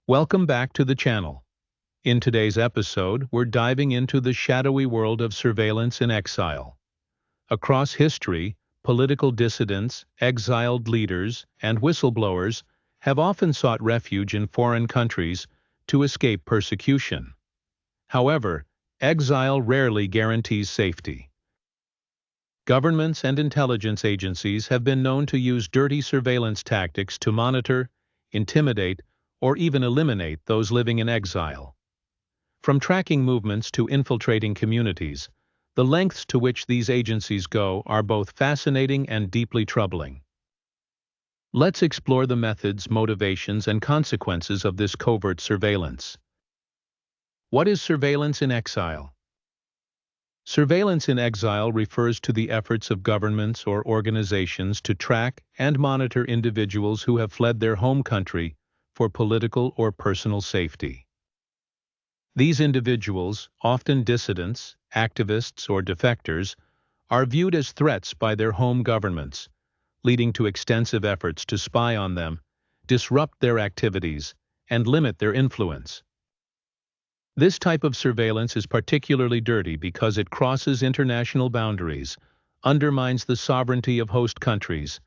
Welcome back to the channel. In today's episode, we're diving into the shadowy world of surveillance in exile. Across history, political dissidents, exiled leaders, and whistleblowers have often sought refuge in foreign countries to escape persecution. However, exile rarely guarantees safety. Governments and intelligence agencies have been known to use dirty surveillance tactics to monitor, intimidate, or even eliminate those living in exile. From tracking movements to infiltrating communities, the lengths to which these agencies go are both fascinating and deeply troubling. Let's explore the methods, motivations, and consequences of this covert surveillance. What is surveillance in exile? Surveillance in exile refers to the efforts of governments or organizations to track and monitor individuals who have fled their home country for political or personal safety. These individuals, often dissidents, activists, or defectors, are viewed as threats by their home governments, leading to extensive efforts to spy on them, disrupt their activities, and limit their influence. This type of surveillance is particularly dirty because it crosses international boundaries, undermines the sovereignty of host countries,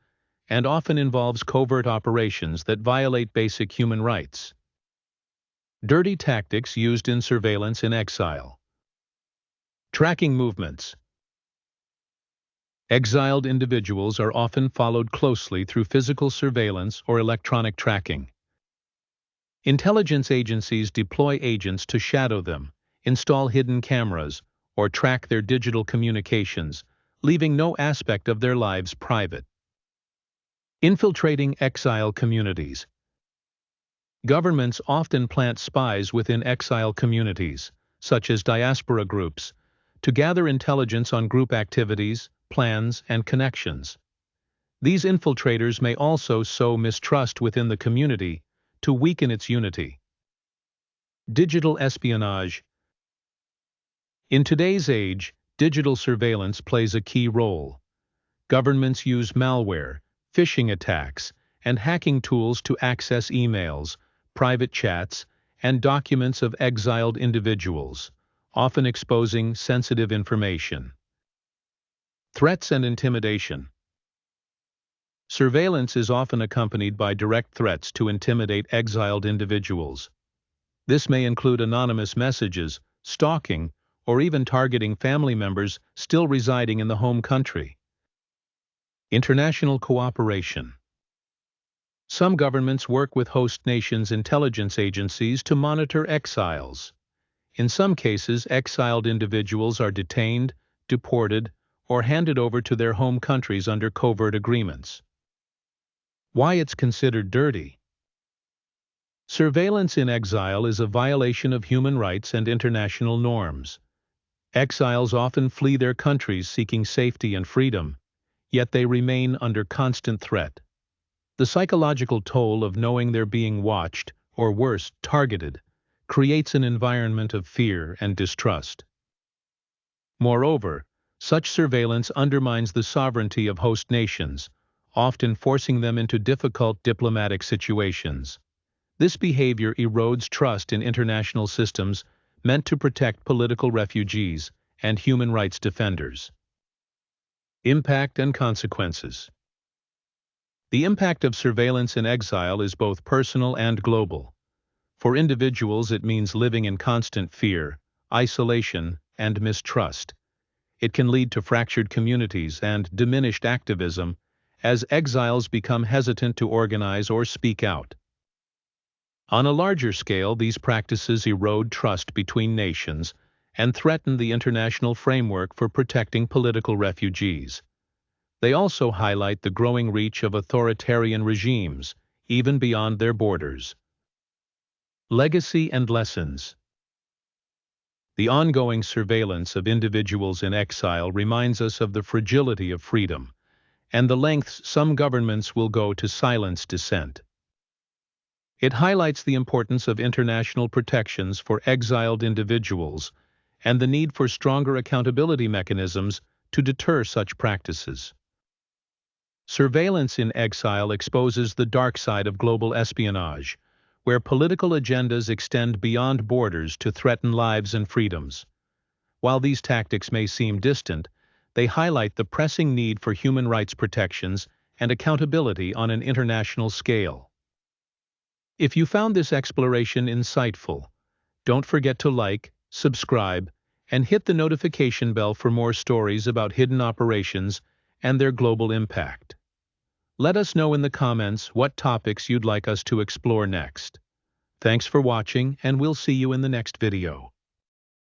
and often involves covert operations that violate basic human rights. Dirty tactics used in surveillance in exile. Tracking movements. Exiled individuals are often followed closely through physical surveillance or electronic tracking. Intelligence agencies deploy agents to shadow them, install hidden cameras, or track their digital communications, leaving no aspect of their lives private. Infiltrating exile communities. Governments often plant spies within exile communities, such as diaspora groups, to gather intelligence on group activities, plans, and connections. These infiltrators may also sow mistrust within the community to weaken its unity. Digital espionage. In today's age, digital surveillance plays a key role. Governments use malware, phishing attacks, and hacking tools to access emails, private chats, and documents of exiled individuals, often exposing sensitive information. Threats and intimidation. Surveillance is often accompanied by direct threats to intimidate exiled individuals. This may include anonymous messages, stalking, or even targeting family members still residing in the home country. International cooperation. Some governments work with host nations' intelligence agencies to monitor exiles. In some cases, exiled individuals are detained, deported, or handed over to their home countries under covert agreements. Why it's considered dirty? Surveillance in exile is a violation of human rights and international norms. Exiles often flee their countries seeking safety and freedom, yet they remain under constant threat. The psychological toll of knowing they're being watched, or worse, targeted, creates an environment of fear and distrust. Moreover, such surveillance undermines the sovereignty of host nations, often forcing them into difficult diplomatic situations. This behavior erodes trust in international systems meant to protect political refugees and human rights defenders. Impact and consequences. The impact of surveillance in exile is both personal and global. For individuals, it means living in constant fear, isolation, and mistrust. It can lead to fractured communities and diminished activism as exiles become hesitant to organize or speak out. On a larger scale, these practices erode trust between nations and threaten the international framework for protecting political refugees. They also highlight the growing reach of authoritarian regimes, even beyond their borders. Legacy and lessons. The ongoing surveillance of individuals in exile reminds us of the fragility of freedom and the lengths some governments will go to silence dissent. It highlights the importance of international protections for exiled individuals and the need for stronger accountability mechanisms to deter such practices. Surveillance in exile exposes the dark side of global espionage, where political agendas extend beyond borders to threaten lives and freedoms. While these tactics may seem distant, they highlight the pressing need for human rights protections and accountability on an international scale. If you found this exploration insightful, don't forget to like, subscribe, and hit the notification bell for more stories about hidden operations and their global impact. Let us know in the comments what topics you'd like us to explore next. Thanks for watching, and we'll see you in the next video.